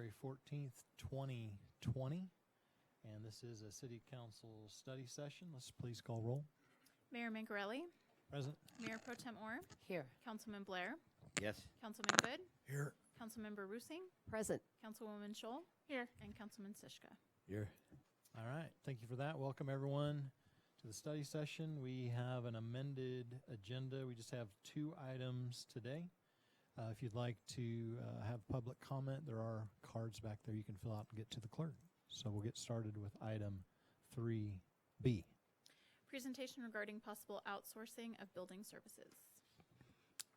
February 14th, 2020. And this is a City Council study session. Let's please call roll. Mayor Mangarelli. Present. Mayor Pro Tem Orr. Here. Councilman Blair. Yes. Councilman Good. Here. Councilmember Rusing. Present. Councilwoman Scholl. Here. And Councilman Sischka. Here. All right. Thank you for that. Welcome, everyone, to the study session. We have an amended agenda. We just have 2 items today. If you'd like to have public comment, there are cards back there you can fill out and get to the clerk. So we'll get started with item 3B. Presentation regarding possible outsourcing of building services.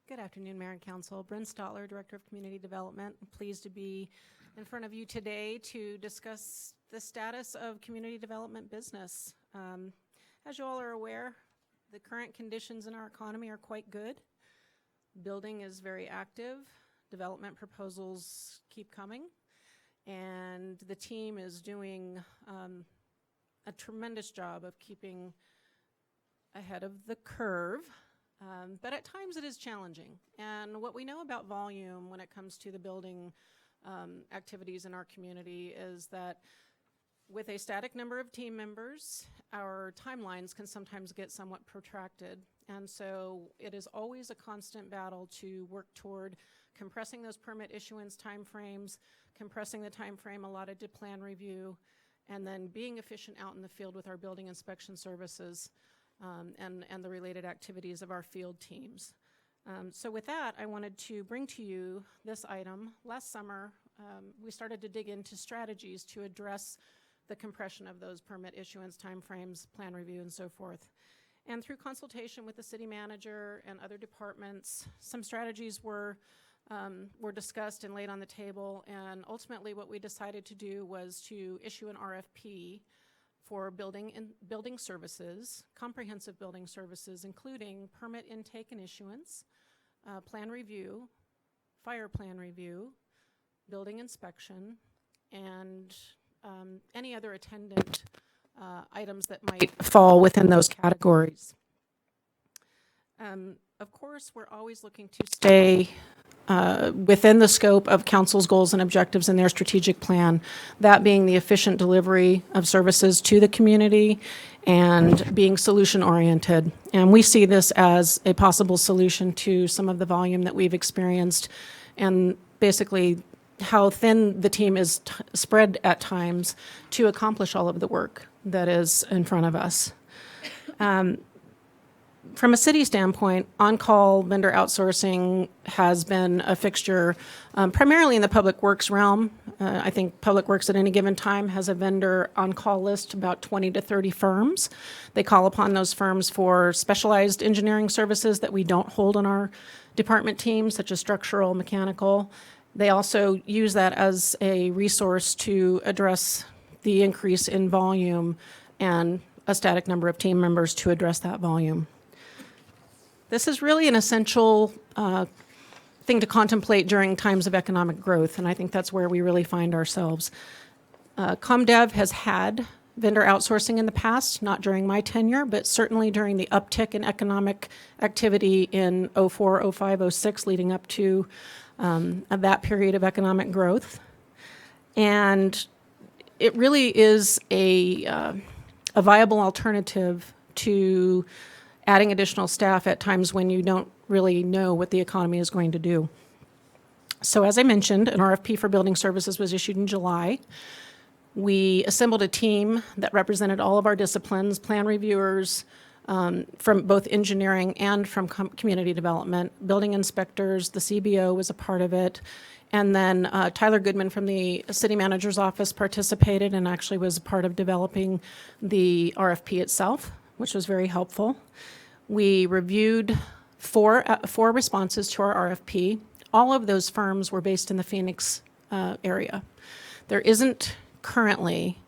Good afternoon, Mayor and Council. Bryn Stotler, Director of Community Development. I'm pleased to be in front of you today to discuss the status of community development business. As you all are aware, the current conditions in our economy are quite good. Building is very active. Development proposals keep coming. And the team is doing a tremendous job of keeping ahead of the curve. But at times it is challenging. And what we know about volume when it comes to the building activities in our community is that with a static number of team members, our timelines can sometimes get somewhat protracted. And so it is always a constant battle to work toward compressing those permit issuance timeframes, compressing the timeframe allotted to plan review, and then being efficient out in the field with our building inspection services and the related activities of our field teams. So with that, I wanted to bring to you this item. Last summer, we started to dig into strategies to address the compression of those permit issuance timeframes, plan review, and so forth. And through consultation with the city manager and other departments, some strategies were discussed and laid on the table. And ultimately, what we decided to do was to issue an RFP for building services, comprehensive building services, including permit intake and issuance, plan review, fire plan review, building inspection, and any other attendant items that might fall within those categories. Of course, we're always looking to stay within the scope of council's goals and objectives in their strategic plan, that being the efficient delivery of services to the community and being solution-oriented. And we see this as a possible solution to some of the volume that we've experienced and basically how thin the team is spread at times to accomplish all of the work that is in front of us. From a city standpoint, on-call vendor outsourcing has been a fixture primarily in the public works realm. I think Public Works at any given time has a vendor on-call list, about 20 to 30 firms. They call upon those firms for specialized engineering services that we don't hold on our department teams, such as structural, mechanical. They also use that as a resource to address the increase in volume and a static number of team members to address that volume. This is really an essential thing to contemplate during times of economic growth, and I think that's where we really find ourselves. ComDev has had vendor outsourcing in the past, not during my tenure, but certainly during the uptick in economic activity in 04, 05, 06, leading up to that period of economic growth. And it really is a viable alternative to adding additional staff at times when you don't really know what the economy is going to do. So as I mentioned, an RFP for building services was issued in July. We assembled a team that represented all of our disciplines, plan reviewers, from both engineering and from community development, building inspectors, the CBO was a part of it, and then Tyler Goodman from the city manager's office participated and actually was a part of developing the RFP itself, which was very helpful. We reviewed four responses to our RFP. All of those firms were based in the Phoenix area. There isn't currently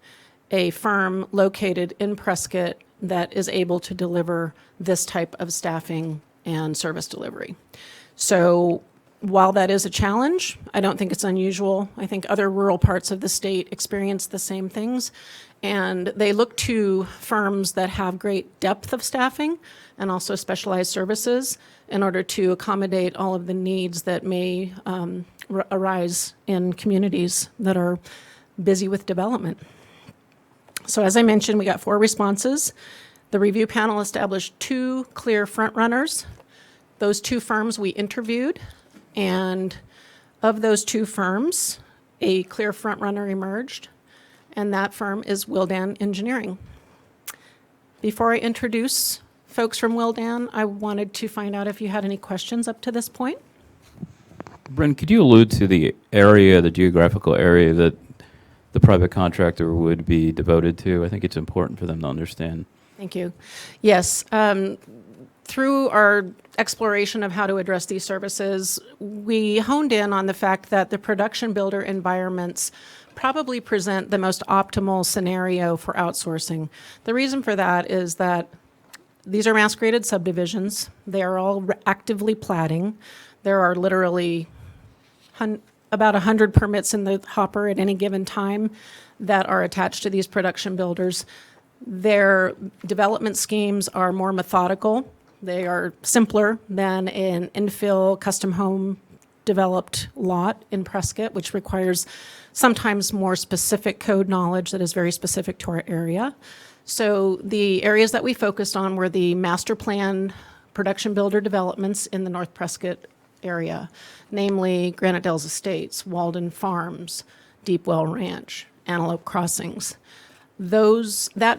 a firm located in Prescott that is able to deliver this type of staffing and service delivery. So while that is a challenge, I don't think it's unusual. I think other rural parts of the state experience the same things, and they look to firms that have great depth of staffing and also specialized services in order to accommodate all of the needs that may arise in communities that are busy with development. So as I mentioned, we got 4 responses. The review panel established 2 clear frontrunners. Those 2 firms we interviewed, and of those 2 firms, a clear frontrunner emerged, and that firm is Willdan Engineering. Before I introduce folks from Willdan, I wanted to find out if you had any questions up to this point. Bryn, could you allude to the area, the geographical area that the private contractor would be devoted to? I think it's important for them to understand. Thank you. Yes. Through our exploration of how to address these services, we honed in on the fact that the production builder environments probably present the most optimal scenario for outsourcing. The reason for that is that these are mass-graded subdivisions. They are all actively platting. There are literally about 100 permits in the hopper at any given time that are attached to these production builders. Their development schemes are more methodical. They are simpler than an infill custom home developed lot in Prescott, which requires sometimes more specific code knowledge that is very specific to our area. So the areas that we focused on were the master plan production builder developments in the North Prescott area, namely Granite Dells Estates, Walden Farms, Deepwell Ranch, Antelope Crossings. That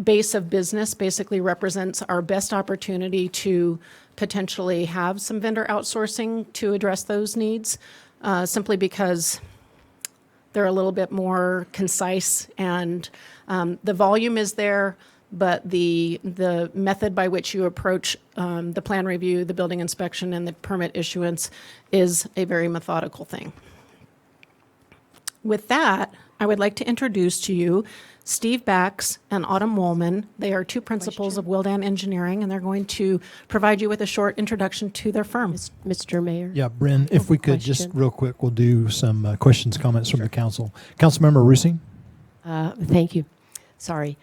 base of business basically represents our best opportunity to potentially have some vendor outsourcing to address those needs, simply because they're a little bit more concise, and the volume is there, but the method by which you approach the plan review, the building inspection, and the permit issuance is a very methodical thing. With that, I would like to introduce to you Steve Bax and Autumn Woolman. They are 2 principals of Willdan Engineering, and they're going to provide you with a short introduction to their firm. Mr. Mayor? Yeah, Bryn, if we could just real quick, we'll do some questions, comments from the council. Councilmember Rusing? Thank you. Sorry.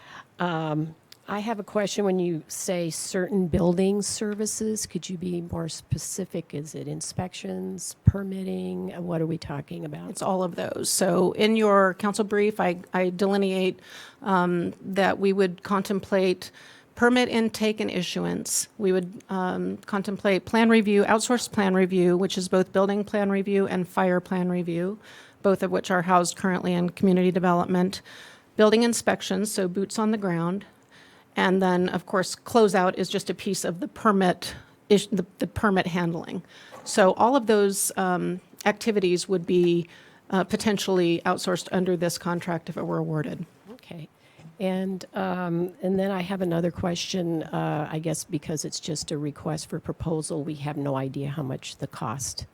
I have a question. When you say certain building services, could you be more specific? Is it inspections, permitting? What are we talking about? It's all of those. So in your council brief, I delineate that we would contemplate permit intake and issuance. We would contemplate plan review, outsourced plan review, which is both building plan review and fire plan review, both of which are housed currently in community development. Building inspections, so boots on the ground. And then, of course, closeout is just a piece of the permit, the permit handling. So all of those activities would be potentially outsourced under this contract if it were awarded. Okay. And then I have another question, I guess because it's just a request for proposal. We have no idea how much the cost.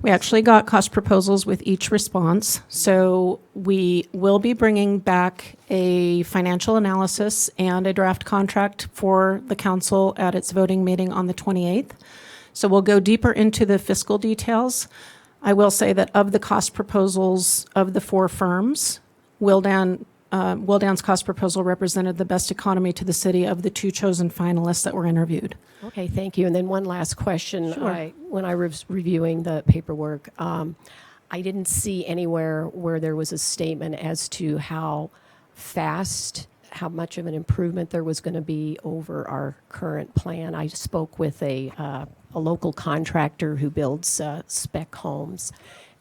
We actually got cost proposals with each response. So we will be bringing back a financial analysis and a draft contract for the council at its voting meeting on the 28th. So we'll go deeper into the fiscal details. I will say that of the cost proposals of the 4 firms, Willdan's cost proposal represented the best economy to the city of the 2 chosen finalists that were interviewed. Okay, thank you. And then one last question. Sure. When I was reviewing the paperwork, I didn't see anywhere where there was a statement as to how much of an improvement there was going to be over our current plan. I spoke with a local contractor who builds spec homes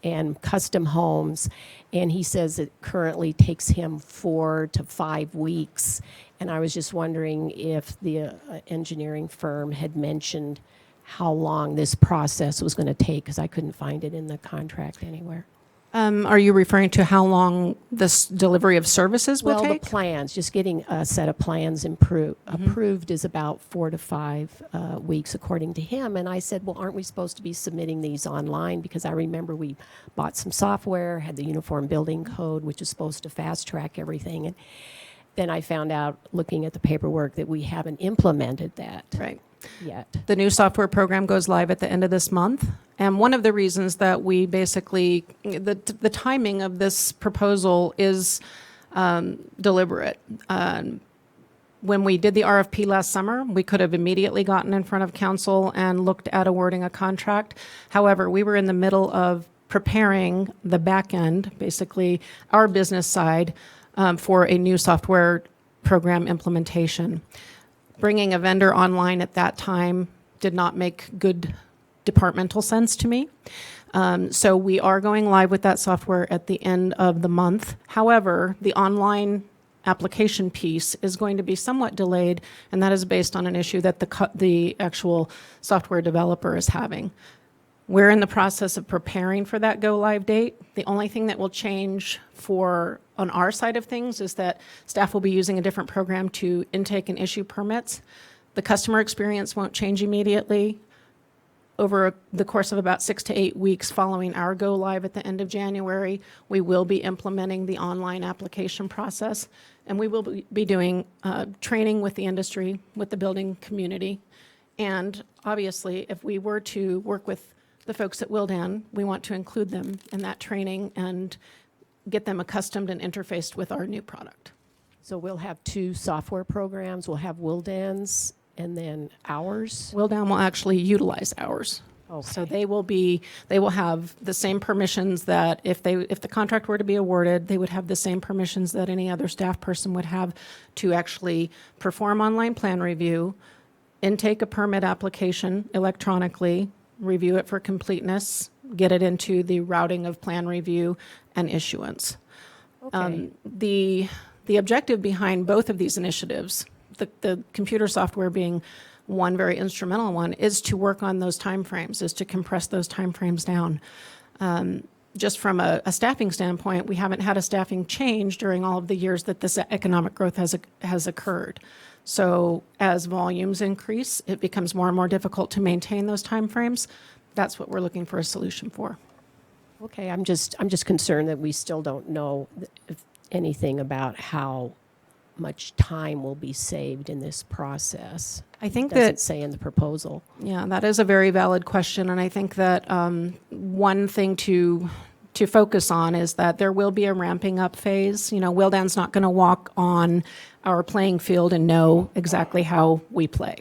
and custom homes, and he says it currently takes him 4 to 5 weeks. And I was just wondering if the engineering firm had mentioned how long this process was going to take, because I couldn't find it in the contract anywhere. Are you referring to how long this delivery of services will take? Well, the plans, just getting a set of plans approved is about 4 to 5 weeks, according to him. And I said, well, aren't we supposed to be submitting these online? Because I remember we bought some software, had the Uniform Building Code, which is supposed to fast track everything. And then I found out, looking at the paperwork, that we haven't implemented that Right. yet. The new software program goes live at the end of this month. And one of the reasons that we basically, the timing of this proposal is deliberate. When we did the RFP last summer, we could have immediately gotten in front of council and looked at awarding a contract. However, we were in the middle of preparing the back end, basically our business side, for a new software program implementation. Bringing a vendor online at that time did not make good departmental sense to me. So we are going live with that software at the end of the month. However, the online application piece is going to be somewhat delayed, and that is based on an issue that the actual software developer is having. We're in the process of preparing for that go live date. The only thing that will change on our side of things is that staff will be using a different program to intake and issue permits. The customer experience won't change immediately. Over the course of about 6 to 8 weeks following our go live at the end of January, we will be implementing the online application process, and we will be doing training with the industry, with the building community. And obviously, if we were to work with the folks at Willdan, we want to include them in that training and get them accustomed and interfaced with our new product. So we'll have 2 software programs. We'll have Willdan's and then ours. Willdan will actually utilize ours. Okay. So they will have the same permissions that if the contract were to be awarded, they would have the same permissions that any other staff person would have to actually perform online plan review, intake a permit application electronically, review it for completeness, get it into the routing of plan review and issuance. Okay. The objective behind both of these initiatives, the computer software being one very instrumental one, is to work on those timeframes, is to compress those timeframes down. Just from a staffing standpoint, we haven't had a staffing change during all of the years that this economic growth has occurred. So as volumes increase, it becomes more and more difficult to maintain those timeframes. That's what we're looking for a solution for. Okay, I'm just concerned that we still don't know anything about how much time will be saved in this process. I think It doesn't that, say in the proposal. yeah, that is a very valid question, and I think that one thing to focus on is that there will be a ramping up phase. You know, Willdan's not going to walk on our playing field and know exactly how we play.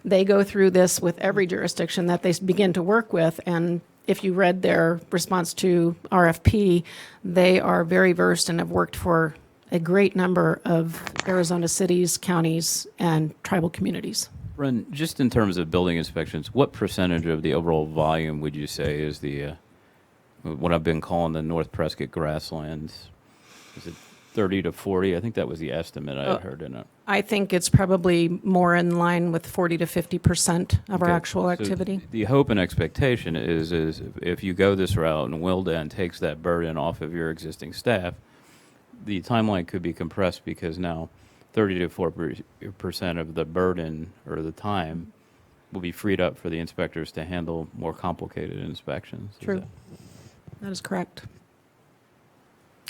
They go through this with every jurisdiction that they begin to work with, and if you read their response to RFP, they are very versed and have worked for a great number of Arizona cities, counties, and tribal communities. Bren, just in terms of building inspections, what percentage of the overall volume would you say is the what I've been calling the North Prescott grasslands? Is it 30 to 40? I think that was the estimate I heard in it. I think it's probably more in line with 40 to 50% of our Okay, actual so activity. the hope and expectation is if you go this route and Willdan takes that burden off of your existing staff, the timeline could be compressed because now 30 to 40% of the burden or the time will be freed up for the inspectors to handle more complicated inspections. Is True. that- That is correct.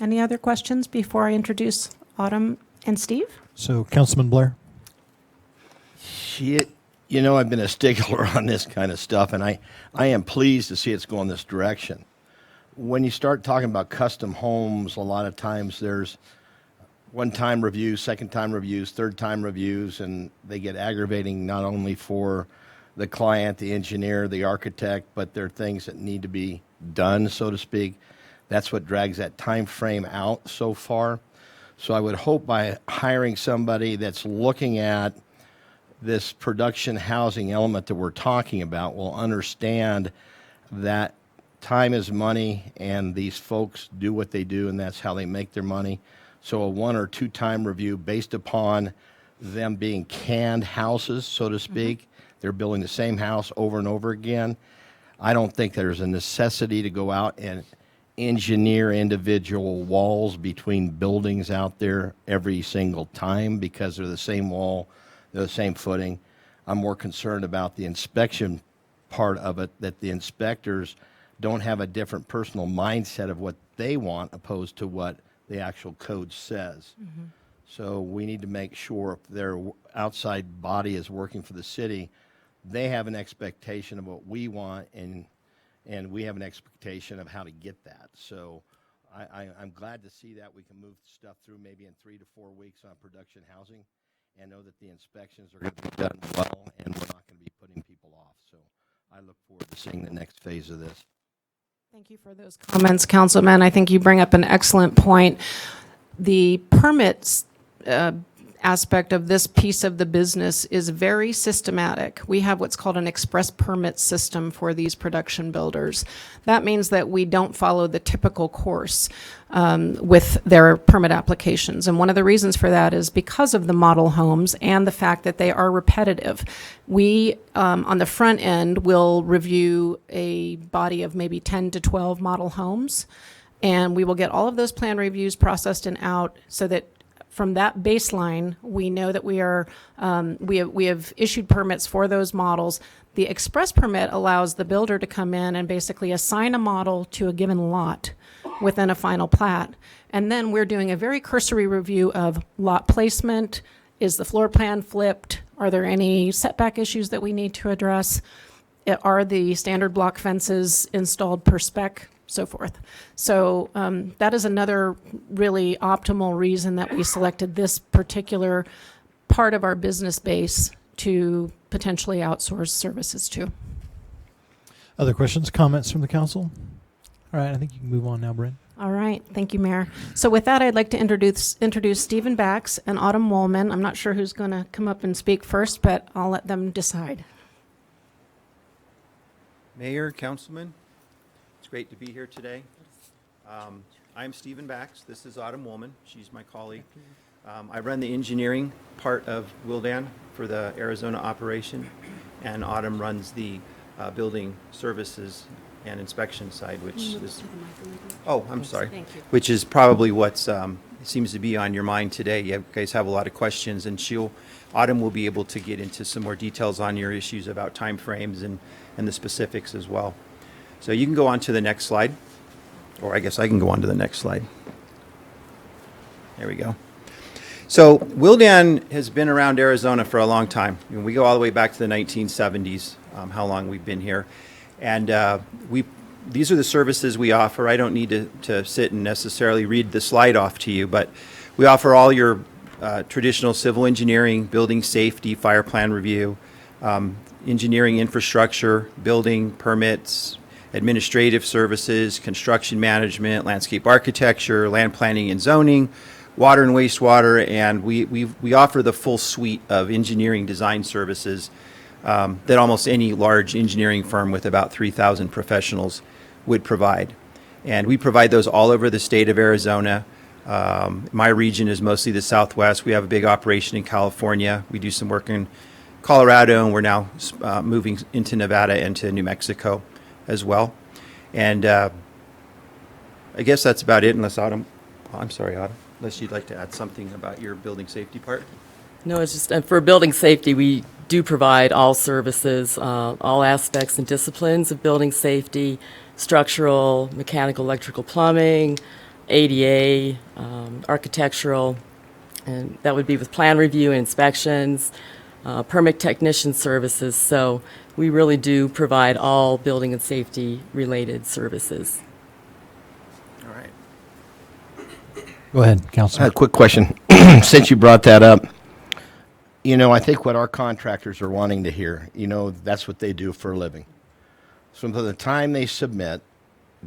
Any other questions before I introduce Autumn and Steve? So, Councilman Blair? Shit. You know, I've been a stickler on this kind of stuff, and I am pleased to see it's going this direction. When you start talking about custom homes, a lot of times there's one-time reviews, second-time reviews, third-time reviews, and they get aggravating not only for the client, the engineer, the architect, but there are things that need to be done, so to speak. That's what drags that time frame out so far. So I would hope by hiring somebody that's looking at this production housing element that we're talking about will understand that time is money and these folks do what they do and that's how they make their money. So a 1 or 2 time review based upon them being canned houses, so to speak. They're building the same house over and over again. I don't think there's a necessity to go out and engineer individual walls between buildings out there every single time because they're the same wall, they're the same footing. I'm more concerned about the inspection part of it, that the inspectors don't have a different personal mindset of what they want opposed to what the actual code says. So we need to make sure if their outside body is working for the city, they have an expectation of what we want, and we have an expectation of how to get that. So I'm glad to see that we can move stuff through maybe in 3 to 4 weeks on production housing and know that the inspections are going to be done well and we're not going to be putting people off. So I look forward to seeing the next phase of this. Thank you for those comments, Councilman. I think you bring up an excellent point. The permits aspect of this piece of the business is very systematic. We have what's called an express permit system for these production builders. That means that we don't follow the typical course with their permit applications. And one of the reasons for that is because of the model homes and the fact that they are repetitive. We, on the front end, will review a body of maybe 10 to 12 model homes, and we will get all of those plan reviews processed and out so that from that baseline, we know that we have issued permits for those models. The express permit allows the builder to come in and basically assign a model to a given lot within a final plat. And then we're doing a very cursory review of lot placement. Is the floor plan flipped? Are there any setback issues that we need to address? Are the standard block fences installed per spec? So forth. So that is another really optimal reason that we selected this particular part of our business base to potentially outsource services to. Other questions, comments from the council? All right, I think you can move on now, Brent. All right, thank you, Mayor. So with that, I'd like to introduce Stephen Bax and Autumn Woolman. I'm not sure who's going to come up and speak first, but I'll let them decide. Mayor, Councilman, it's great to be here today. I'm Stephen Bax. This is Autumn Woolman. She's my colleague. I run the engineering part of Wildan for the Arizona operation, and Autumn runs the building services and inspection side, which is, oh, I'm sorry, Thank you. which is probably what's seems to be on your mind today. You guys have a lot of questions, and Autumn will be able to get into some more details on your issues about timeframes and the specifics as well. So you can go on to the next slide, or I guess I can go on to the next slide. There we go. So Wildan has been around Arizona for a long time. I mean, we go all the way back to the 1970s, how long we've been here. And these are the services we offer. I don't need to sit and necessarily read the slide off to you, but we offer all your traditional civil engineering, building safety, fire plan review, engineering infrastructure, building permits, administrative services, construction management, landscape architecture, land planning and zoning, water and wastewater, and we offer the full suite of engineering design services that almost any large engineering firm with about 3,000 professionals would provide. And we provide those all over the state of Arizona. My region is mostly the Southwest. We have a big operation in California. We do some work in Colorado, and we're now moving into Nevada and to New Mexico as well. And I guess that's about it, unless Autumn, I'm sorry, Autumn, unless you'd like to add something about your building safety part. No, it's just for building safety, we do provide all services, all aspects and disciplines of building safety, structural, mechanical, electrical, plumbing, ADA, architectural, and that would be with plan review and inspections, permit technician services. So we really do provide all building and safety related services. All right. Go ahead, I had Councilman. a quick question. Since you brought that up, you know, I think what our contractors are wanting to hear, you know, that's what they do for a living. So by the time they submit,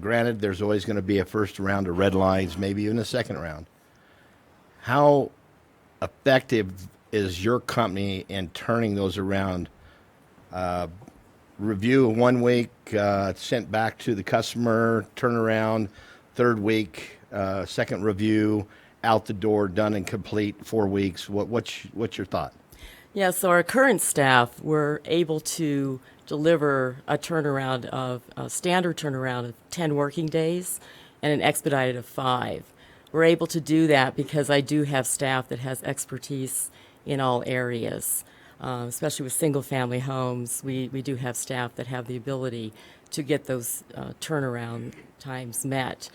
granted, there's always going to be a first round of red lines, maybe even a second round. How effective is your company in turning those around? Review 1 week, sent back to the customer, turnaround, 3rd week, second review, out the door, done and complete, 4 weeks. What's your thought? Yeah, so our current staff were able to deliver a turnaround of a standard turnaround of 10 working days and an expedited of 5. We're able to do that because I do have staff that has expertise in all areas, especially with single-family homes. We do have staff that have the ability to get those turnaround times met.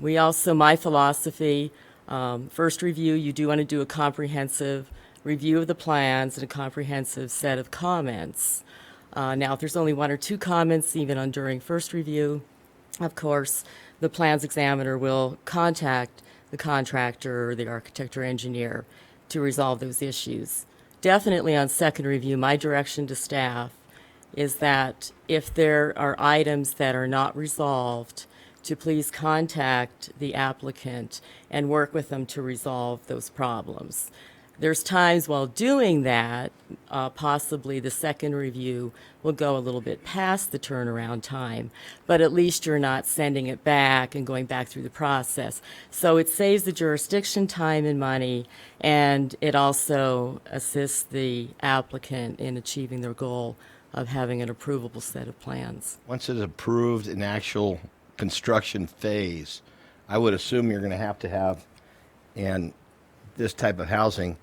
We also, my philosophy, first review, you do want to do a comprehensive review of the plans and a comprehensive set of comments. Now, if there's only 1 or 2 comments, even during first review, of course, the plans examiner will contact the contractor or the architect or engineer to resolve those issues. Definitely on second review, my direction to staff is that if there are items that are not resolved, to please contact the applicant and work with them to resolve those problems. There's times while doing that, possibly the second review will go a little bit past the turnaround time, but at least you're not sending it back and going back through the process. So it saves the jurisdiction time and money, and it also assists the applicant in achieving their goal of having an approvable set of plans. Once it's approved in actual construction phase, I would assume you're going to have, and this type of housing,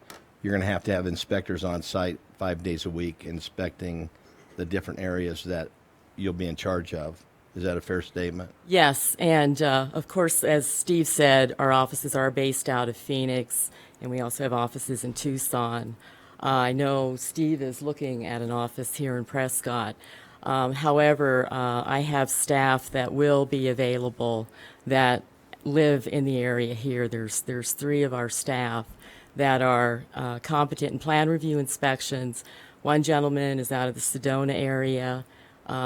you're going to have inspectors on site 5 days a week inspecting the different areas that you'll be in charge of. Is that a fair statement? Yes, and of course, as Steve said, our offices are based out of Phoenix, and we also have offices in Tucson. I know Steve is looking at an office here in Prescott. However, I have staff that will be available that live in the area here. There's 3 of our staff that are competent in plan review inspections. One gentleman is out of the Sedona area.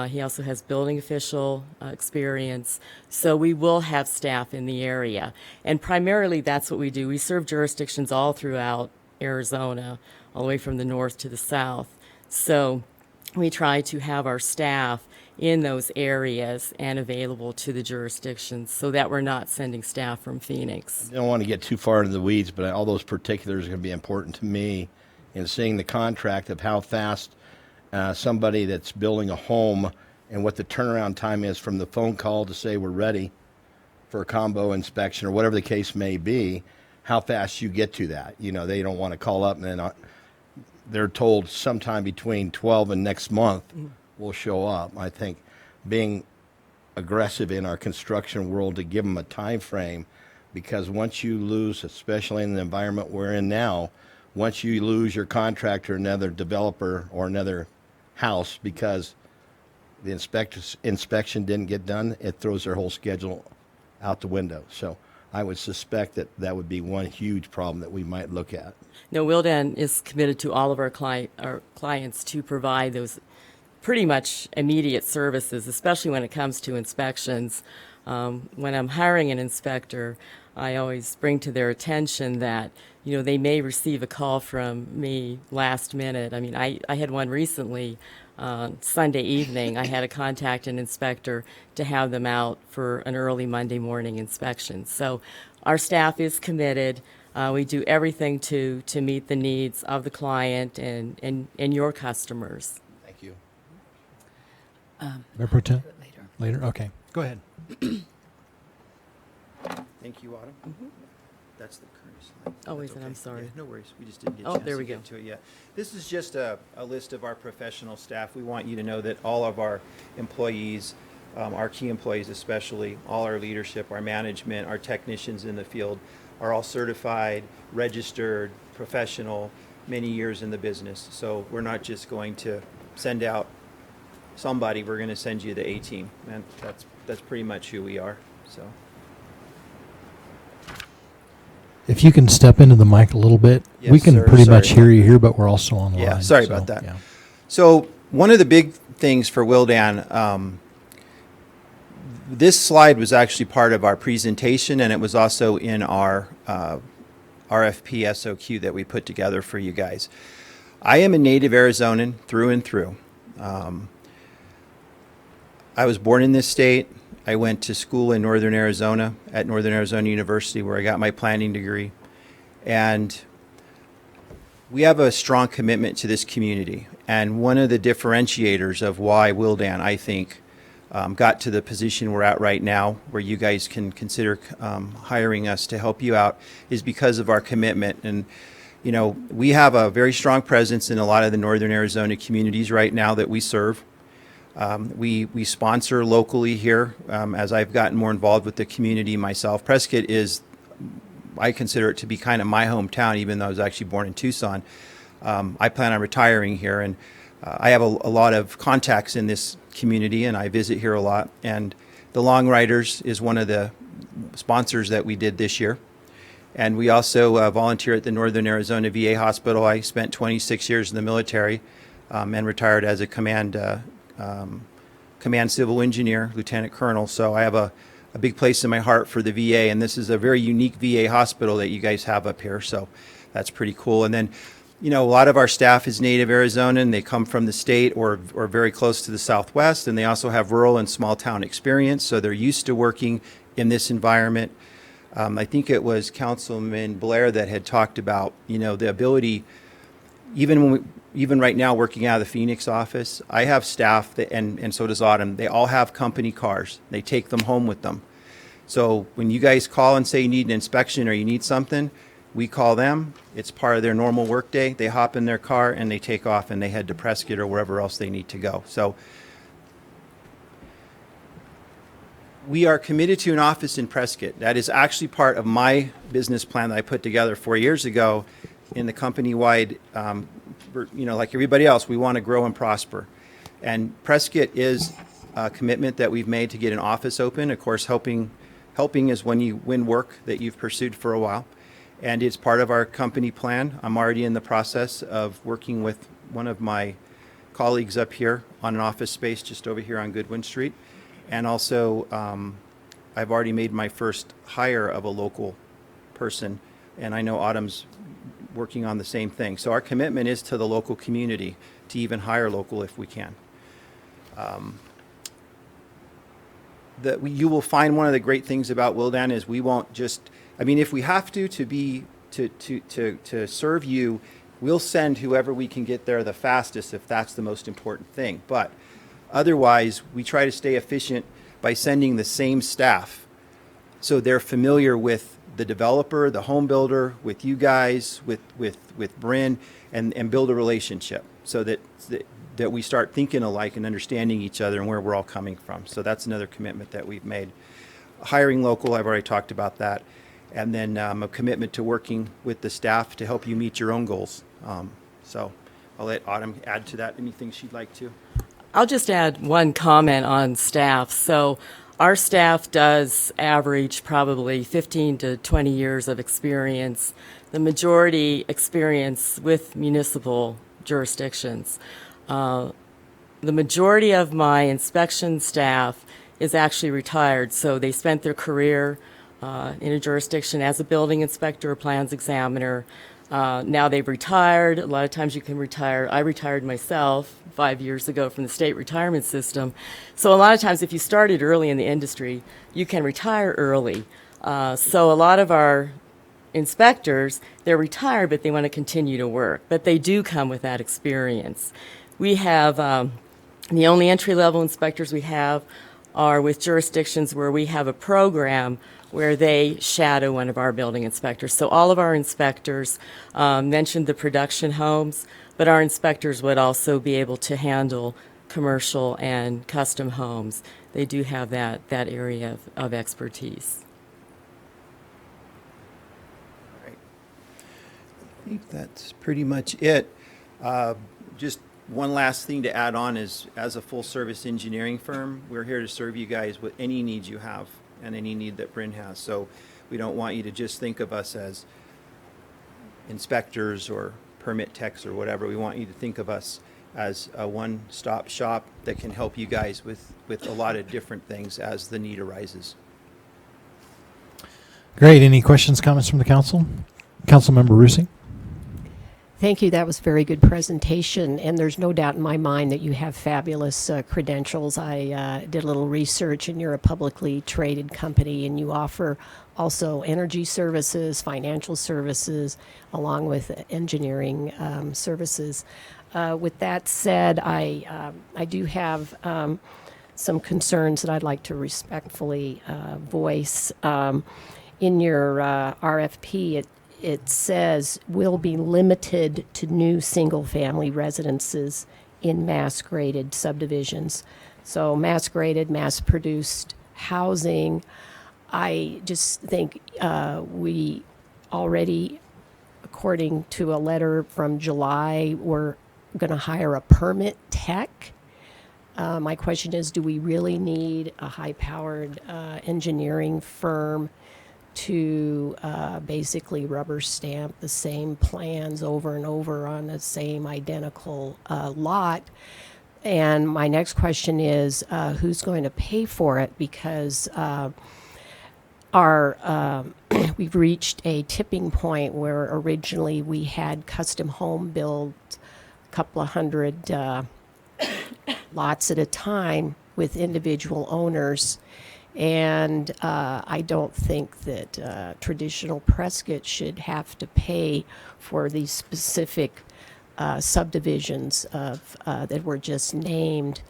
He also has building official experience. So we will have staff in the area. And primarily that's what we do. We serve jurisdictions all throughout Arizona, all the way from the north to the south. So we try to have our staff in those areas and available to the jurisdictions so that we're not sending staff from Phoenix. I don't want to get too far into the weeds, but all those particulars are going to be important to me in seeing the contract of how fast somebody that's building a home and what the turnaround time is from the phone call to say we're ready for a combo inspection or whatever the case may be, how fast you get to that. You know, they don't want to call up and then they're told sometime between 12 and next month will show up. I think being aggressive in our construction world to give them a time frame, because once you lose, especially in the environment we're in now, once you lose your contractor, another developer or another house because the inspection didn't get done, it throws their whole schedule out the window. So I would suspect that that would be one huge problem that we might look at. No, Wildan is committed to all of our clients to provide those pretty much immediate services, especially when it comes to inspections. When I'm hiring an inspector, I always bring to their attention that, you know, they may receive a call from me last minute. I mean, I had one recently, Sunday evening. I had to contact an inspector to have them out for an early Monday morning inspection. So our staff is committed. We do everything to meet the needs of the client and your customers. Thank you. Mayor Pro Tem? Later? Okay. Go ahead. Thank you, Autumn. That's the current slide. Oh, That's is it? I'm sorry. Yeah, no worries. We just didn't get a Oh, chance there to we get go. to it yet. This is just a list of our professional staff. We want you to know that all of our employees, our key employees especially, all our leadership, our management, our technicians in the field are all certified, registered, professional, many years in the business. So we're not just going to send out somebody, we're going to send you the A-team. And that's pretty much who we are. So. If you can step into the mic a little bit, we Yes, can sir. pretty Sorry much hear you here, but we're also online. Yeah, sorry so, about that. yeah. So one of the big things for Wildan, this slide was actually part of our presentation, and it was also in our RFP SOQ that we put together for you guys. I am a native Arizonan through and through. I was born in this state. I went to school in Northern Arizona at Northern Arizona University, where I got my planning degree. And we have a strong commitment to this community. And one of the differentiators of why Wildan, I think, got to the position we're at right now, where you guys can consider hiring us to help you out, is because of our commitment. And, you know, we have a very strong presence in a lot of the Northern Arizona communities right now that we serve. We sponsor locally here, as I've gotten more involved with the community myself. Prescott is, I consider it to be kind of my hometown, even though I was actually born in Tucson. I plan on retiring here, and I have a lot of contacts in this community, and I visit here a lot. And the Long Riders is one of the sponsors that we did this year. And we also volunteer at the Northern Arizona VA Hospital. I spent 26 years in the military. and retired as a command civil engineer, lieutenant colonel. So I have a big place in my heart for the VA, and this is a very unique VA hospital that you guys have up here. So that's pretty cool. And then, a lot of our staff is native Arizonan. They come from the state or very close to the Southwest, and they also have rural and small town experience. So they're used to working in this environment. I think it was Councilman Blair that had talked about, the ability, even right now working out of the Phoenix office, I have staff that, and so does Autumn, they all have company cars. They take them home with them. So when you guys call and say you need an inspection or you need something, we call them. It's part of their normal workday. They hop in their car and they take off and they head to Prescott or wherever else they need to go. So we are committed to an office in Prescott. That is actually part of my business plan that I put together 4 years ago in the company-wide, like everybody else, we want to grow and prosper. And Prescott is a commitment that we've made to get an office open. Of course, helping is when you win work that you've pursued for a while. And it's part of our company plan. I'm already in the process of working with one of my colleagues up here on an office space just over here on Goodwin Street. And also, I've already made my first hire of a local person, and I know Autumn's working on the same thing. So our commitment is to the local community to even hire local if we can. You will find one of the great things about Wildan is we won't just, if we have to serve you, we'll send whoever we can get there the fastest if that's the most important thing. But otherwise, we try to stay efficient by sending the same staff so they're familiar with the developer, the home builder, with you guys, with Bryn, and build a relationship so that we start thinking alike and understanding each other and where we're all coming from. So that's another commitment that we've made. Hiring local, I've already talked about that. And then a commitment to working with the staff to help you meet your own goals. So I'll let Autumn add to that anything she'd like to. I'll just add one comment on staff. So our staff does average probably 15 to 20 years of experience, the majority experience with municipal jurisdictions. The majority of my inspection staff is actually retired, so they spent their career in a jurisdiction as a building inspector or plans examiner. Now they've retired. A lot of times you can retire. I retired myself 5 years ago from the state retirement system. So a lot of times if you started early in the industry, you can retire early. So a lot of our inspectors, they're retired, but they want to continue to work. But they do come with that experience. We have the only entry-level inspectors we have are with jurisdictions where we have a program where they shadow one of our building inspectors. So all of our inspectors mentioned the production homes, but our inspectors would also be able to handle commercial and custom homes. They do have that area of expertise. All right. I think that's pretty much it. Just one last thing to add on is, as a full-service engineering firm, we're here to serve you guys with any needs you have and any need that Bryn has. So we don't want you to just think of us as inspectors or permit techs or whatever. We want you to think of us as a one-stop shop that can help you guys with a lot of different things as the need arises. Great. Any questions, comments from the council? Councilmember Rusi? Thank you. That was a very good presentation, and there's no doubt in my mind that you have fabulous credentials. I did a little research, and you're a publicly traded company, and you offer also energy services, financial services, along with engineering services. With that said, I do have some concerns that I'd like to respectfully voice. In your RFP, it says will be limited to new single-family residences in mass-graded subdivisions. So mass-graded, mass-produced housing. I just think we already, according to a letter from July, we're going to hire a permit tech. My question is, do we really need a high-powered engineering firm to basically rubber stamp the same plans over and over on the same identical lot. And my next question is, who's going to pay for it? Because we've reached a tipping point where originally we had custom home built a couple of hundred lots at a time with individual owners. And I don't think that traditional Prescott should have to pay for these specific subdivisions of that were just named.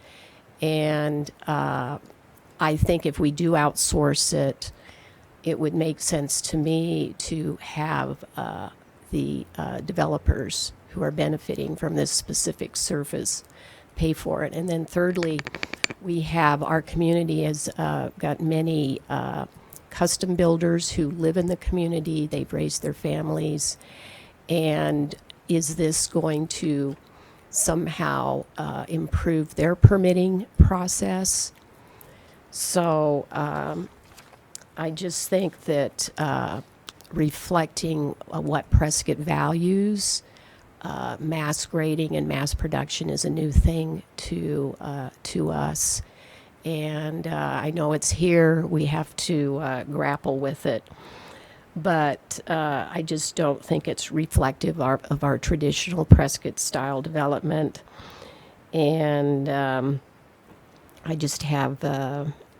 And I think if we do outsource it, it would make sense to me to have the developers who are benefiting from this specific service pay for it. And then thirdly, we have, our community has got many custom builders who live in the community. They've raised their families. And is this going to somehow improve their permitting process? So I just think that reflecting what Prescott values, mass grading and mass production is a new thing to us. And I know it's here. We have to grapple with it. But I just don't think it's reflective of our traditional Prescott-style development. And I just have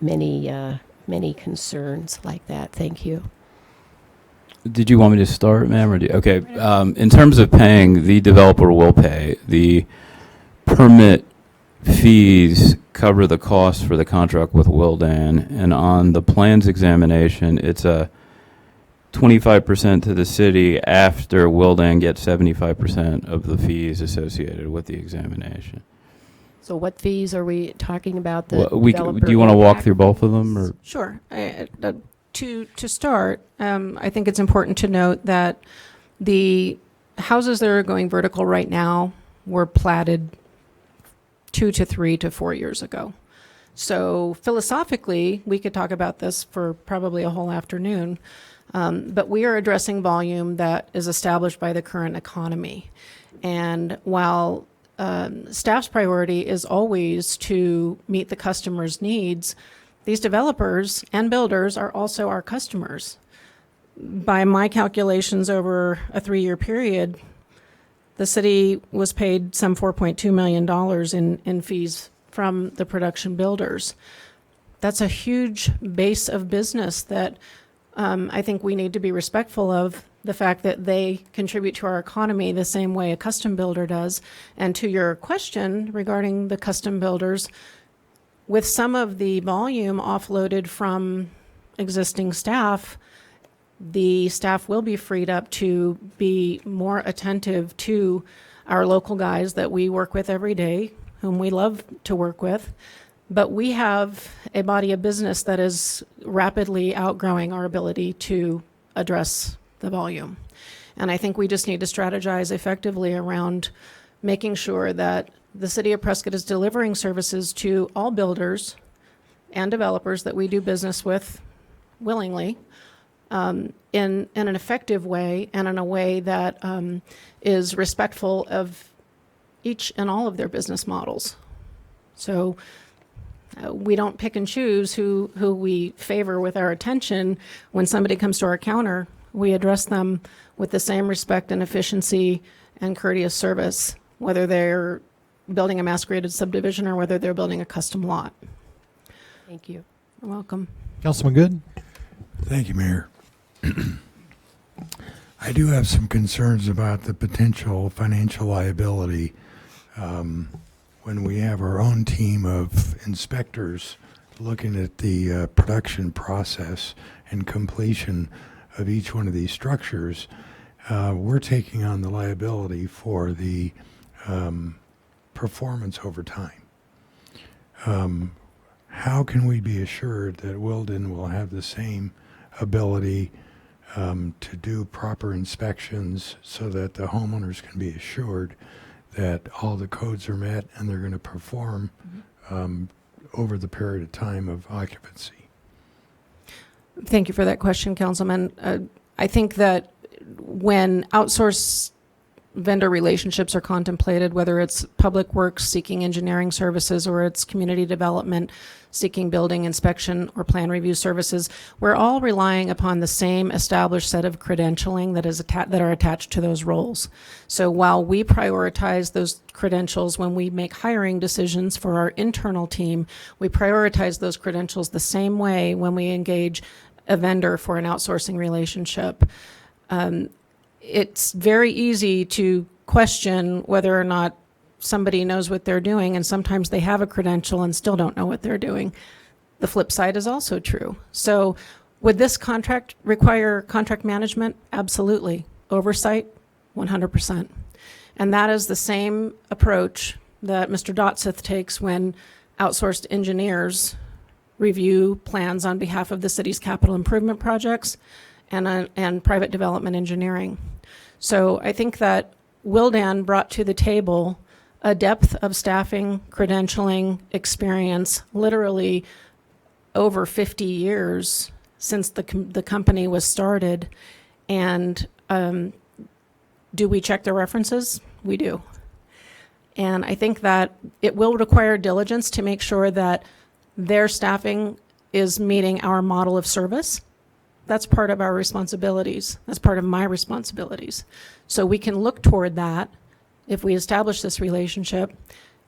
many concerns like that. Thank you. Did you want me to start, ma'am? Okay. In terms of paying, the developer will pay. The permit fees cover the cost for the contract with Wildan, and on the plans examination, it's a 25% to the city after Wildan gets 75% of the fees associated with the examination. So what fees are we talking about? Do you want to walk through both of them? Or? Sure. To start, I think it's important to note that the houses that are going vertical right now were platted 2 to 3 to 4 years ago. So philosophically, we could talk about this for probably a whole afternoon, but we are addressing volume that is established by the current economy. And while staff's priority is always to meet the customer's needs, these developers and builders are also our customers. By my calculations over a 3-year period, the city was paid some $4.2 million in fees from the production builders. That's a huge base of business that I think we need to be respectful of, the fact that they contribute to our economy the same way a custom builder does. And to your question regarding the custom builders, with some of the volume offloaded from existing staff, the staff will be freed up to be more attentive to our local guys that we work with every day, whom we love to work with. But we have a body of business that is rapidly outgrowing our ability to address the volume. And I think we just need to strategize effectively around making sure that the city of Prescott is delivering services to all builders and developers that we do business with willingly, in an effective way and in a way that is respectful of each and all of their business models. So we don't pick and choose who we favor with our attention. When somebody comes to our counter, we address them with the same respect and efficiency and courteous service, whether they're building a mass graded subdivision or whether they're building a custom lot. Thank you. You're welcome. Councilman Good? Thank you, Mayor. I do have some concerns about the potential financial liability when we have our own team of inspectors looking at the production process and completion of each one of these structures. We're taking on the liability for the performance over time. How can we be assured that Wildan will have the same ability to do proper inspections so that the homeowners can be assured that all the codes are met and they're going to perform over the period of time of occupancy? Thank you for that question, Councilman. I think that when outsourced vendor relationships are contemplated, whether it's public works seeking engineering services or it's community development seeking building inspection or plan review services, we're all relying upon the same established set of credentialing that are attached to those roles. So while we prioritize those credentials when we make hiring decisions for our internal team, we prioritize those credentials the same way when we engage a vendor for an outsourcing relationship. It's very easy to question whether or not somebody knows what they're doing, and sometimes they have a credential and still don't know what they're doing. The flip side is also true. So would this contract require contract management? Absolutely. Oversight? 100%. And that is the same approach that Mr. Dotseth takes when outsourced engineers review plans on behalf of the city's capital improvement projects and private development engineering. So I think that Wildan brought to the table a depth of staffing, credentialing, experience, literally over 50 years since the company was started. And do we check their references? We do. And I think that it will require diligence to make sure that their staffing is meeting our model of service. That's part of our responsibilities. That's part of my responsibilities. So we can look toward that if we establish this relationship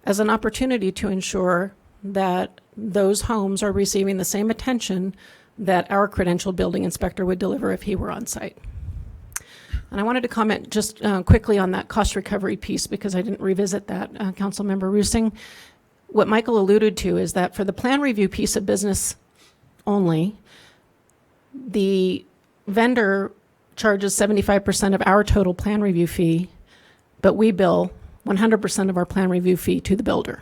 as an opportunity to ensure that those homes are receiving the same attention that our credentialed building inspector would deliver if he were on site. And I wanted to comment just quickly on that cost recovery piece because I didn't revisit that, Councilmember Roosing. What Michael alluded to is that for the plan review piece of business only, the vendor charges 75% of our total plan review fee, but we bill 100% of our plan review fee to the builder.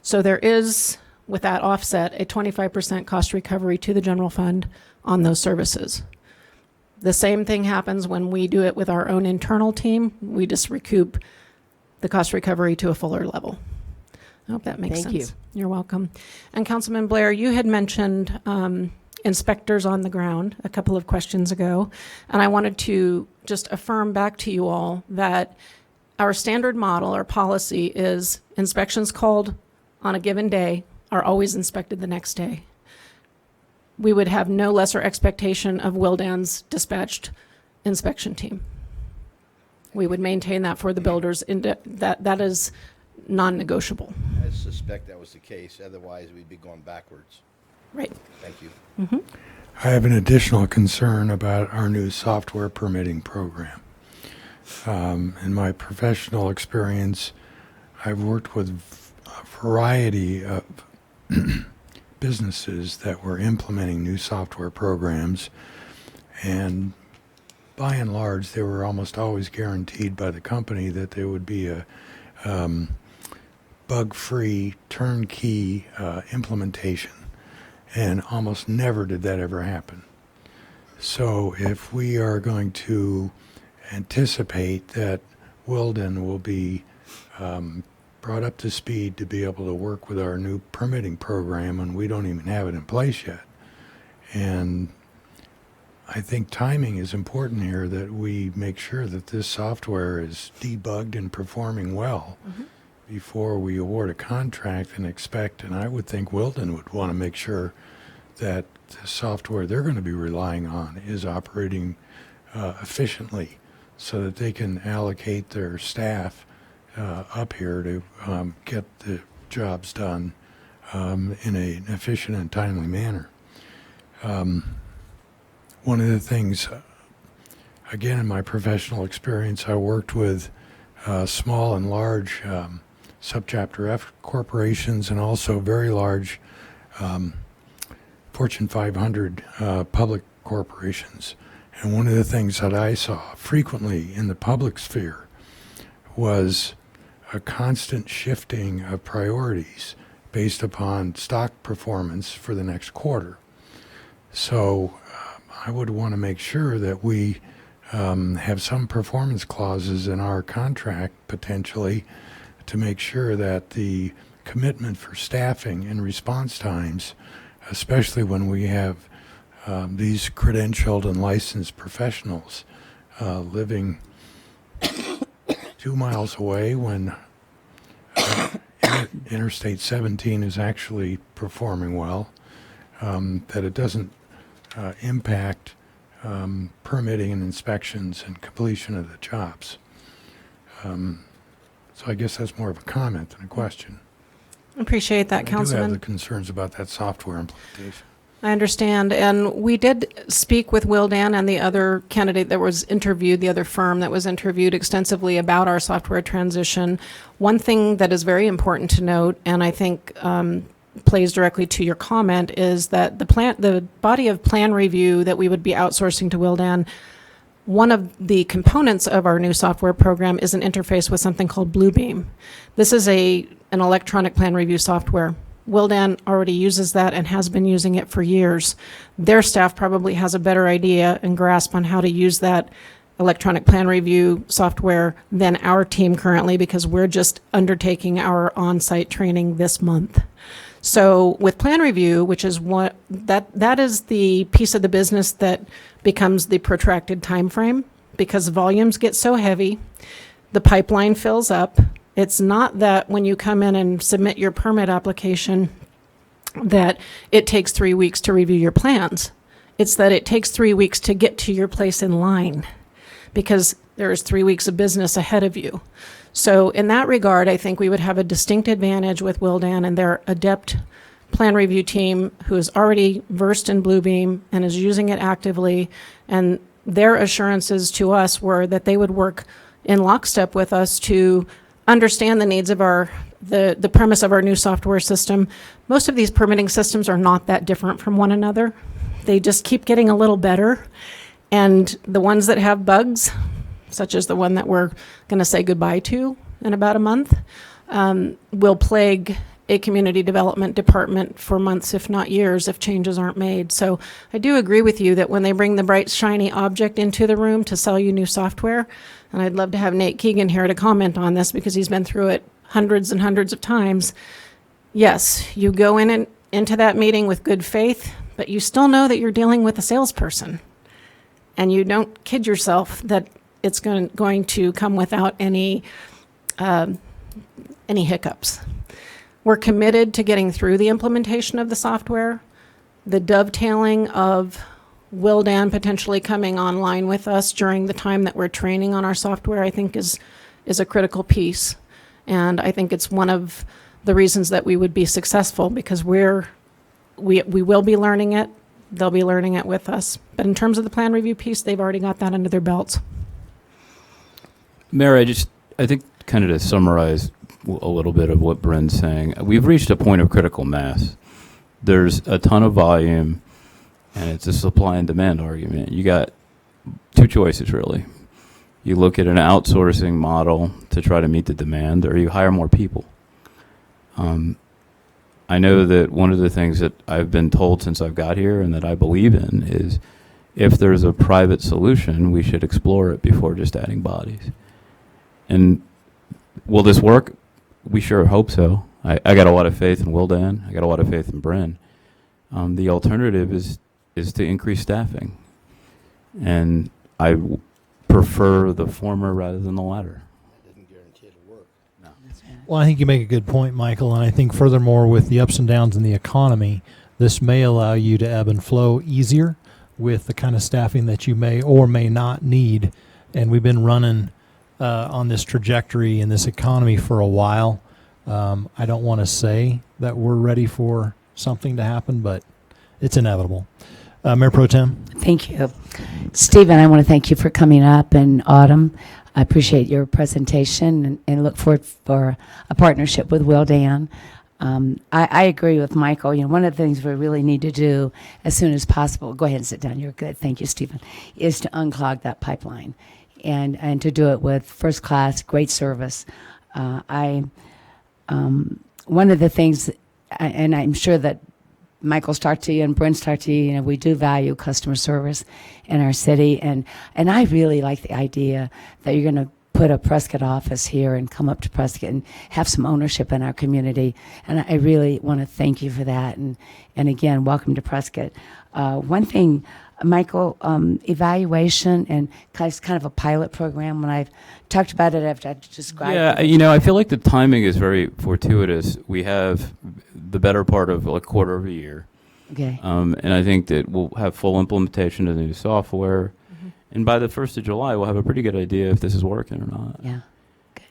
So there is, with that offset, a 25% cost recovery to the general fund on those services. The same thing happens when we do it with our own internal team. We just recoup the cost recovery to a fuller level. I hope that makes sense. Thank you. You're welcome. And Councilman Blair, you had mentioned inspectors on the ground a couple of questions ago, and I wanted to just affirm back to you all that our standard model, our policy is inspections called on a given day are always inspected the next day. We would have no lesser expectation of Wildan's dispatched inspection team. We would maintain that for the builders. That is non-negotiable. I suspect that was the case. Otherwise, we'd be going backwards. Right. Thank you. Mm-hmm. I have an additional concern about our new software permitting program. In my professional experience, I've worked with a variety of businesses that were implementing new software programs, and by and large, they were almost always guaranteed by the company that there would be a bug-free, turnkey implementation, and almost never did that ever happen. So if we are going to anticipate that Wildan will be brought up to speed to be able to work with our new permitting program, and we don't even have it in place yet. And I think timing is important here, that we make sure that this software is debugged and performing well before we award a contract and expect, and I would think Wildan would want to make sure that the software they're going to be relying on is operating efficiently so that they can allocate their staff up here to get the jobs done in an efficient and timely manner. One of the things, again, in my professional experience, I worked with small and large subchapter F corporations and also very large Fortune 500 public corporations. And one of the things that I saw frequently in the public sphere was a constant shifting of priorities based upon stock performance for the next quarter. So I would want to make sure that we have some performance clauses in our contract potentially to make sure that the commitment for staffing and response times, especially when we have these credentialed and licensed professionals living 2 miles away when Interstate 17 is actually performing well, that it doesn't impact permitting and inspections and completion of the jobs. So I guess that's more of a comment than a question. Appreciate that, I do have Councilman. the concerns about that software implementation. I understand, and we did speak with Wildan and the other candidate that was interviewed, the other firm that was interviewed extensively about our software transition. One thing that is very important to note, and I think plays directly to your comment, is that the body of plan review that we would be outsourcing to Wildan, one of the components of our new software program is an interface with something called Bluebeam. This is an electronic plan review software. Wildan already uses that and has been using it for years. Their staff probably has a better idea and grasp on how to use that electronic plan review software than our team currently, because we're just undertaking our on-site training this month. So with plan review, which is what that is the piece of the business that becomes the protracted time frame, because volumes get so heavy, the pipeline fills up. It's not that when you come in and submit your permit application that it takes 3 weeks to review your plans. It's that it takes 3 weeks to get to your place in line, because there's 3 weeks of business ahead of you. So in that regard, I think we would have a distinct advantage with Wildan and their adept plan review team who is already versed in Bluebeam and is using it actively. And their assurances to us were that they would work in lockstep with us to understand the needs of the premise of our new software system. Most of these permitting systems are not that different from one another. They just keep getting a little better. And the ones that have bugs, such as the one that we're going to say goodbye to in about a month, will plague a community development department for months, if not years, if changes aren't made. So I do agree with you that when they bring the bright, shiny object into the room to sell you new software, and I'd love to have Nate Keegan here to comment on this because he's been through it hundreds and hundreds of times. Yes, you go into that meeting with good faith, but you still know that you're dealing with a salesperson. And you don't kid yourself that it's going to come without any hiccups. We're committed to getting through the implementation of the software. The dovetailing of Wildan potentially coming online with us during the time that we're training on our software, I think is a critical piece. And I think it's one of the reasons that we would be successful, because we will be learning it. They'll be learning it with us. But in terms of the plan review piece, they've already got that under their belts. Mayor, I think kind of to summarize a little bit of what Bryn's saying, we've reached a point of critical mass. There's a ton of volume, and it's a supply and demand argument. You got two choices, really. You look at an outsourcing model to try to meet the demand, or you hire more people. I know that one of the things that I've been told since I've got here and that I believe in is if there's a private solution, we should explore it before just adding bodies. And will this work? We sure hope so. I got a lot of faith in Wildan. I got a lot of faith in Bryn. The alternative is to increase staffing. And I prefer the former rather than the latter. Well, I think you make a good point, Michael, and I think furthermore, with the ups and downs in the economy, this may allow you to ebb and flow easier with the kind of staffing that you may or may not need. And we've been running on this trajectory in this economy for a while. I don't want to say that we're ready for something to happen, but it's inevitable. Mayor Pro Tem. Thank you. Stephen, I want to thank you for coming up, and Autumn, I appreciate your presentation and look forward for a partnership with Wildan. I agree with Michael. You know, one of the things we really need to do as soon as possible, go ahead and sit down, you're good, thank you, Stephen, is to unclog that pipeline and to do it with first class, great service. One of the things, and I'm sure that Michael's talked to you and Brent's talked to you, we do value customer service in our city. And I really like the idea that you're going to put a Prescott office here and come up to Prescott and have some ownership in our community. And I really want to thank you for that. And again, welcome to Prescott. One thing, Michael, evaluation and kind of a pilot program. When I've talked about it, I've described Yeah, it. I feel like the timing is very fortuitous. We have the better part of a quarter of a year. Okay. And I think that we'll have full implementation of the new software. And by the 1st of July, we'll have a pretty good idea if this is working or not. Yeah.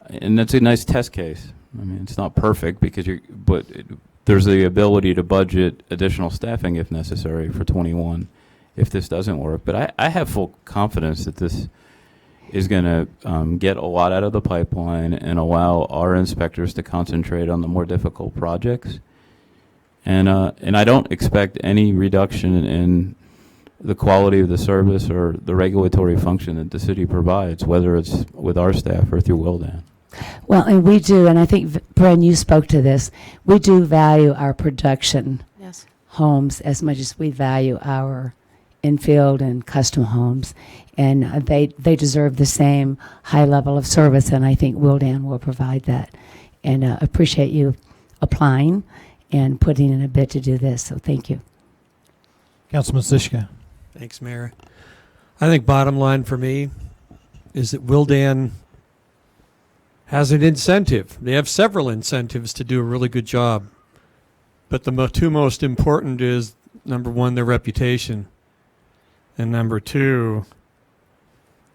And that's a nice test case. I mean, it's not perfect because there's the ability to budget additional staffing if necessary for 21 if this doesn't work. But I have full confidence that this is going to get a lot out of the pipeline and allow our inspectors to concentrate on the more difficult projects. And I don't expect any reduction in the quality of the service or the regulatory function that the city provides, whether it's with our staff or through Wildan. Well, and we do, and I think, Bren, you spoke to this, we do value our production Yes. homes as much as we value our infield and custom homes. And they deserve the same high level of service, and I think Wildan will provide that. And appreciate you applying and putting in a bid to do this, so thank you. Councilman Sischka. Thanks, Mayor. I think bottom line for me is that Wildan has an incentive. They have several incentives to do a really good job. But the two most important is, number one, their reputation. And number two,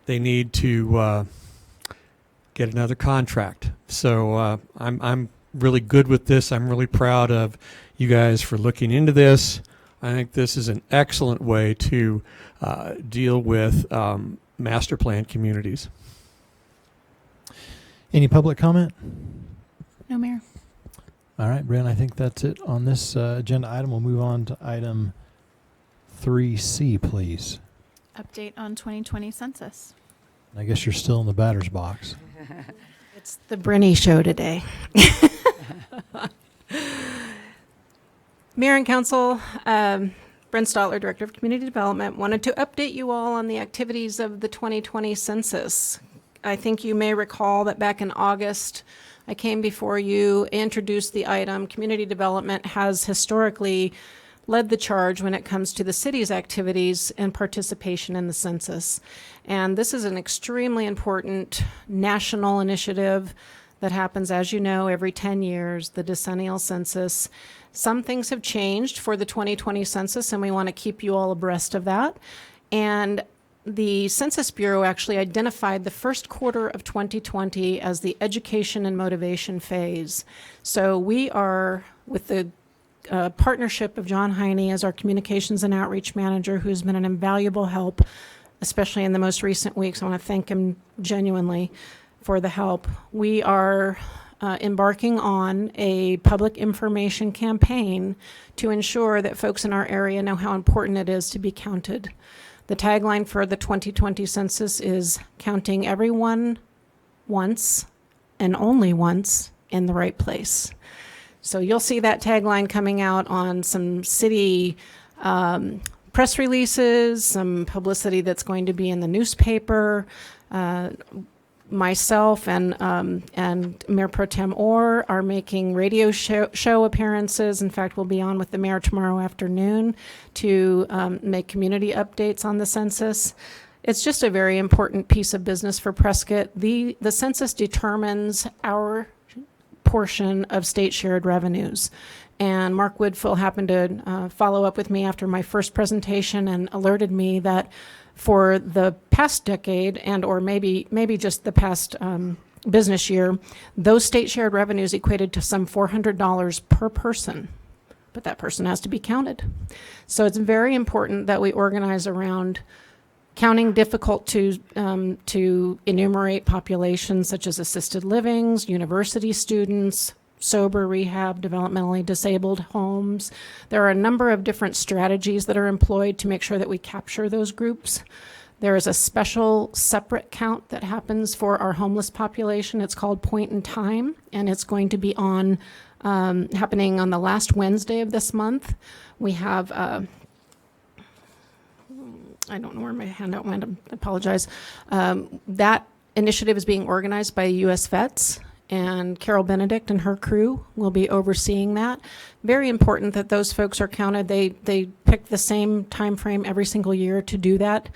they need to get another contract. So I'm really good with this. I'm really proud of you guys for looking into this. I think this is an excellent way to deal with master plan communities. Any public comment? No, Mayor. All right, Brian, I think that's it on this agenda item. We'll move on to item 3C, please. Update on 2020 census. I guess you're still in the batter's box. It's the Brinny show today. Mayor and Council, Brent Stotler, Director of Community Development, wanted to update you all on the activities of the 2020 census. I think you may recall that back in August, I came before you, introduced the item. Community Development has historically led the charge when it comes to the city's activities and participation in the census. And this is an extremely important national initiative that happens, as you know, every 10 years, the decennial census. Some things have changed for the 2020 census, and we want to keep you all abreast of that. And the Census Bureau actually identified the first quarter of 2020 as the education and motivation phase. So we are, with the partnership of John Heine as our communications and outreach manager, who's been an invaluable help, especially in the most recent weeks. I want to thank him genuinely for the help. We are embarking on a public information campaign to ensure that folks in our area know how important it is to be counted. The tagline for the 2020 census is counting everyone once and only once in the right place. So you'll see that tagline coming out on some city press releases, some publicity that's going to be in the newspaper. Myself and Mayor Pro Tem Orr are making radio show appearances. In fact, we'll be on with the mayor tomorrow afternoon to make community updates on the census. It's just a very important piece of business for Prescott. The census determines our portion of state shared revenues. And Mark Woodfill happened to follow up with me after my first presentation and alerted me that for the past decade and or maybe just the past business year, those state shared revenues equated to some $400 per person, but that person has to be counted. So it's very important that we organize around counting difficult to enumerate populations such as assisted livings, university students, sober rehab, developmentally disabled homes. There are a number of different strategies that are employed to make sure that we capture those groups. There is a special separate count that happens for our homeless population. It's called Point in Time, and it's going to be on happening on the last Wednesday of this month. We have I don't know where my handout went, I apologize. That initiative is being organized by U.S. Vets, and Carol Benedict and her crew will be overseeing that. Very important that those folks are counted. They pick the same time frame every single year to do that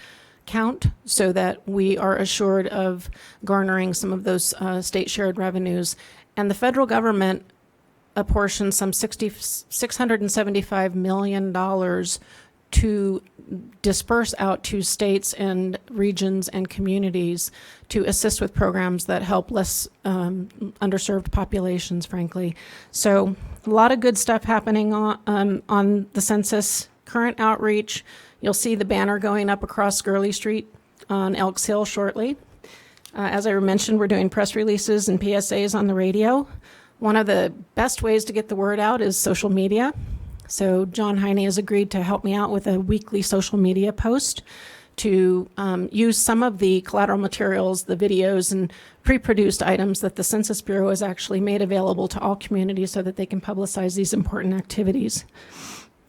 count so that we are assured of garnering some of those state shared revenues. And the federal government apportioned some $675 million to disperse out to states and regions and communities to assist with programs that help less underserved populations, frankly. So a lot of good stuff happening on the census. Current outreach, you'll see the banner going up across Gurley Street on Elks Hill shortly. As I mentioned, we're doing press releases and PSAs on the radio. One of the best ways to get the word out is social media. So John Heine has agreed to help me out with a weekly social media post to use some of the collateral materials, the videos and pre-produced items that the Census Bureau has actually made available to all communities so that they can publicize these important activities.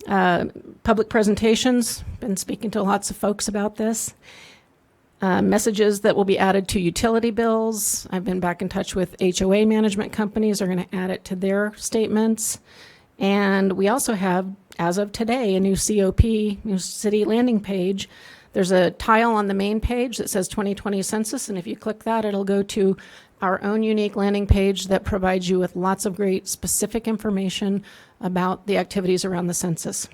Public presentations, been speaking to lots of folks about this. Messages that will be added to utility bills. I've been back in touch with HOA management companies are going to add it to their statements. And we also have, as of today, a new COP, new city landing page. There's a tile on the main page that says 2020 Census, and if you click that, it'll go to our own unique landing page that provides you with lots of great specific information about the activities around the census.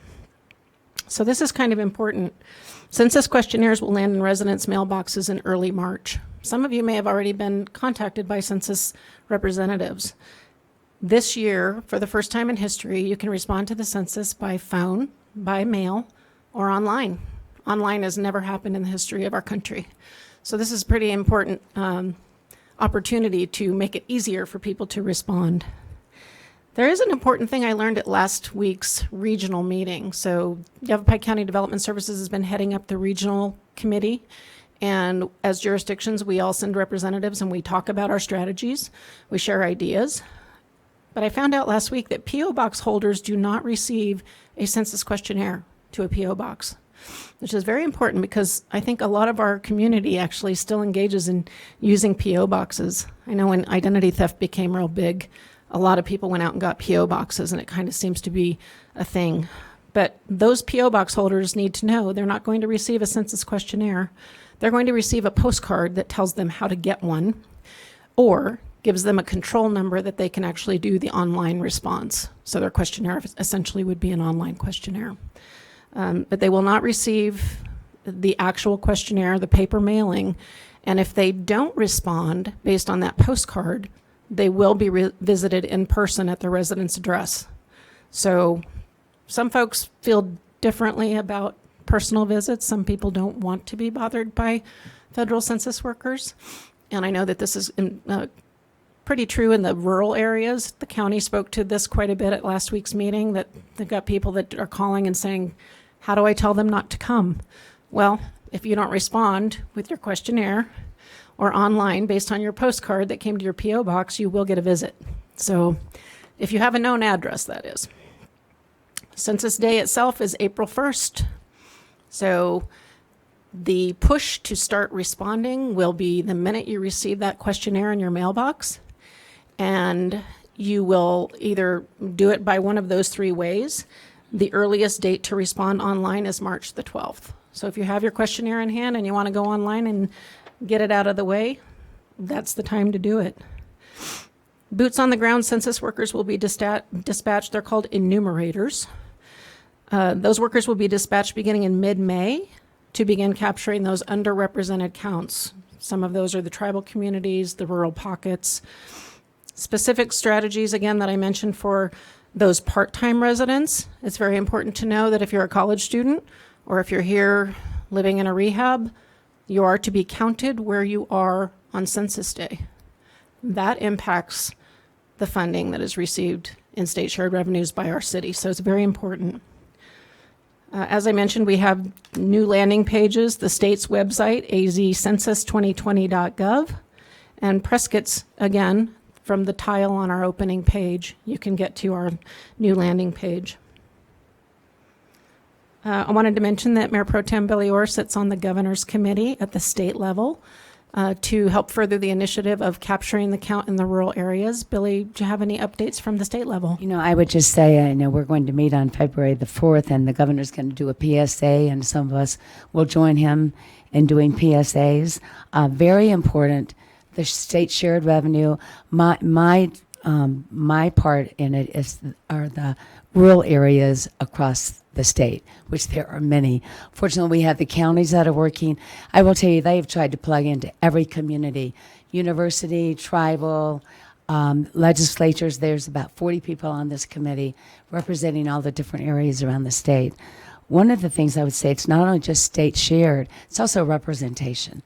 So this is kind of important. Census questionnaires will land in residents' mailboxes in early March. Some of you may have already been contacted by census representatives. This year, for the first time in history, you can respond to the census by phone, by mail, or online. Online has never happened in the history of our country. So this is a pretty important opportunity to make it easier for people to respond. There is an important thing I learned at last week's regional meeting. So Yavapai County Development Services has been heading up the regional committee. And as jurisdictions, we all send representatives and we talk about our strategies. We share ideas. But I found out last week that P.O. Box holders do not receive a census questionnaire to a P.O. Box, which is very important because I think a lot of our community actually still engages in using P.O. Boxes. I know when identity theft became real big, a lot of people went out and got P.O. Boxes, and it kind of seems to be a thing. But those P.O. Box holders need to know they're not going to receive a census questionnaire. They're going to receive a postcard that tells them how to get one, or gives them a control number that they can actually do the online response. So their questionnaire essentially would be an online questionnaire. But they will not receive the actual questionnaire, the paper mailing. And if they don't respond based on that postcard, they will be visited in person at their residence address. So some folks feel differently about personal visits. Some people don't want to be bothered by federal census workers. And I know that this is pretty true in the rural areas. The county spoke to this quite a bit at last week's meeting, that they've got people that are calling and saying, how do I tell them not to come? Well, if you don't respond with your questionnaire or online based on your postcard that came to your P.O. Box, you will get a visit. So if you have a known address, that is. Census Day itself is April 1st. So the push to start responding will be the minute you receive that questionnaire in your mailbox. And you will either do it by one of those three ways. The earliest date to respond online is March the 12th. So if you have your questionnaire in hand and you want to go online and get it out of the way, that's the time to do it. Boots on the ground census workers will be dispatched. They're called enumerators. Those workers will be dispatched beginning in mid-May to begin capturing those underrepresented counts. Some of those are the tribal communities, the rural pockets. Specific strategies, again, that I mentioned for those part-time residents. It's very important to know that if you're a college student or if you're here living in a rehab, you are to be counted where you are on Census Day. That impacts the funding that is received in state shared revenues by our city, so it's very important. As I mentioned, we have new landing pages, the state's website, azcensus2020.gov, and Prescott's, again, from the tile on our opening page, you can get to our new landing page. I wanted to mention that Mayor Pro Tem Bellior sits on the Governor's Committee at the state level to help further the initiative of capturing the count in the rural areas. Billy, do you have any updates from the state level? You know, I would just say, I know we're going to meet on February the 4th, and the governor's going to do a PSA, and some of us will join him in doing PSAs. Very important, the state shared revenue. My part in it are the rural areas across the state, which there are many. Fortunately, we have the counties that are working. I will tell you, they've tried to plug into every community, university, tribal, legislatures. There's about 40 people on this committee representing all the different areas around the state. One of the things I would say, it's not only just state shared, it's also representation.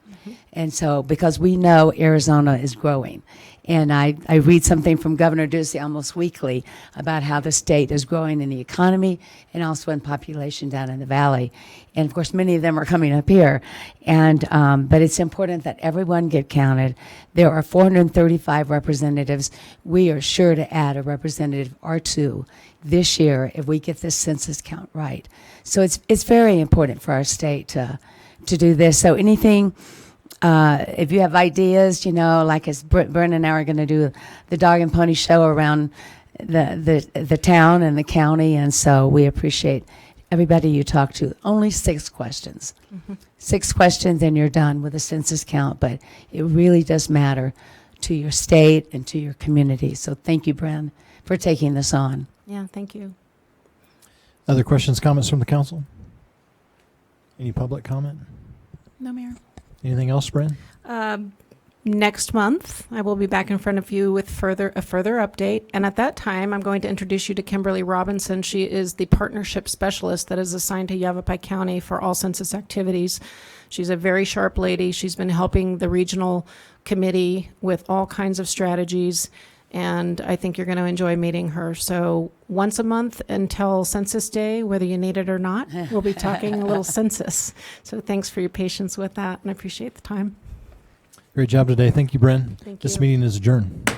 And so, because we know Arizona is growing, and I read something from Governor Ducey almost weekly about how the state is growing in the economy and also in population down in the valley. And of course, many of them are coming up here. And but it's important that everyone get counted. There are 435 representatives. We are sure to add a representative or two this year if we get this census count right. So it's very important for our state to do this. So anything. If you have ideas, you know, like as Brent and I are going to do the dog and pony show around the town and the county, and so we appreciate everybody you talk to. Only 6 questions. 6 questions and you're done with a census count, but it really does matter to your state and to your community. So thank you, Brent, for taking this on. Yeah, thank you. Other questions, comments from the council? Any public comment? No, Mayor. Anything else, Bren? Next month, I will be back in front of you with a further update. And at that time, I'm going to introduce you to Kimberly Robinson. She is the partnership specialist that is assigned to Yavapai County for all census activities. She's a very sharp lady. She's been helping the regional committee with all kinds of strategies. And I think you're going to enjoy meeting her. So once a month until Census Day, whether you need it or not, we'll be talking a little census. So thanks for your patience with that, and I appreciate the time. Great job today. Thank you, Bren. Thank This you. meeting is adjourned.